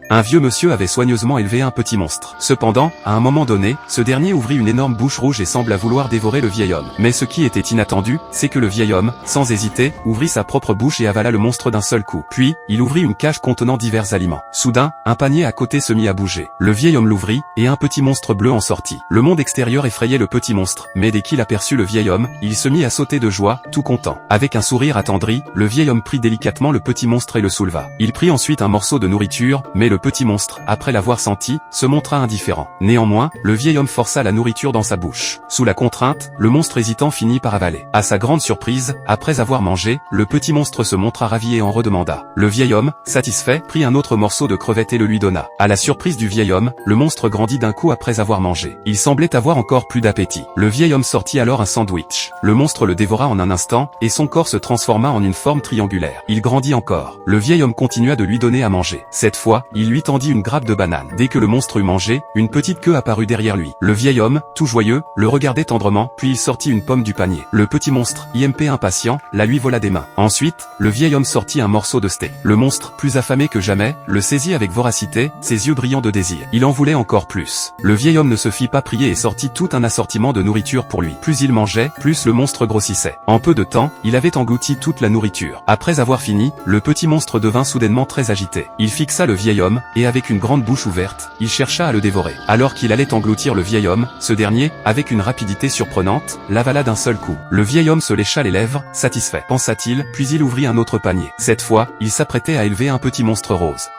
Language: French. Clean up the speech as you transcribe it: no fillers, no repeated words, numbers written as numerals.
Un vieux monsieur avait soigneusement élevé un petit monstre. Cependant, à un moment donné, ce dernier ouvrit une énorme bouche rouge et sembla vouloir dévorer le vieil homme. Mais ce qui était inattendu, c'est que le vieil homme, sans hésiter, ouvrit sa propre bouche et avala le monstre d'un seul coup. Puis, il ouvrit une cage contenant divers aliments. Soudain, un panier à côté se mit à bouger. Le vieil homme l'ouvrit, et un petit monstre bleu en sortit. Le monde extérieur effrayait le petit monstre, mais dès qu'il aperçut le vieil homme, il se mit à sauter de joie, tout content. Avec un sourire attendri, le vieil homme prit délicatement le petit monstre et le souleva. Il prit ensuite un morceau de nourriture, mais le petit monstre, après l'avoir senti, se montra indifférent. Néanmoins, le vieil homme força la nourriture dans sa bouche. Sous la contrainte, le monstre hésitant finit par avaler. À sa grande surprise, après avoir mangé, le petit monstre se montra ravi et en redemanda. Le vieil homme, satisfait, prit un autre morceau de crevette et le lui donna. À la surprise du vieil homme, le monstre grandit d'un coup après avoir mangé. Il semblait avoir encore plus d'appétit. Le vieil homme sortit alors un sandwich. Le monstre le dévora en un instant, et son corps se transforma en une forme triangulaire. Il grandit encore. Le vieil homme continua de lui donner à manger. Cette fois, il lui tendit une grappe de banane. Dès que le monstre eut mangé, une petite queue apparut derrière lui. Le vieil homme, tout joyeux, le regardait tendrement, puis il sortit une pomme du panier. Le petit monstre, IMP impatient, la lui vola des mains. Ensuite, le vieil homme sortit un morceau de steak. Le monstre, plus affamé que jamais, le saisit avec voracité, ses yeux brillants de désir. Il en voulait encore plus. Le vieil homme ne se fit pas prier et sortit tout un assortiment de nourriture pour lui. Plus il mangeait, plus le monstre grossissait. En peu de temps, il avait englouti toute la nourriture. Après avoir fini, le petit monstre devint soudainement très agité. Il fixa le vieil homme, et avec une grande bouche ouverte, il chercha à le dévorer. Alors qu'il allait engloutir le vieil homme, ce dernier, avec une rapidité surprenante, l'avala d'un seul coup. Le vieil homme se lécha les lèvres, satisfait, pensa-t-il, puis il ouvrit un autre panier. Cette fois, il s'apprêtait à élever un petit monstre rose.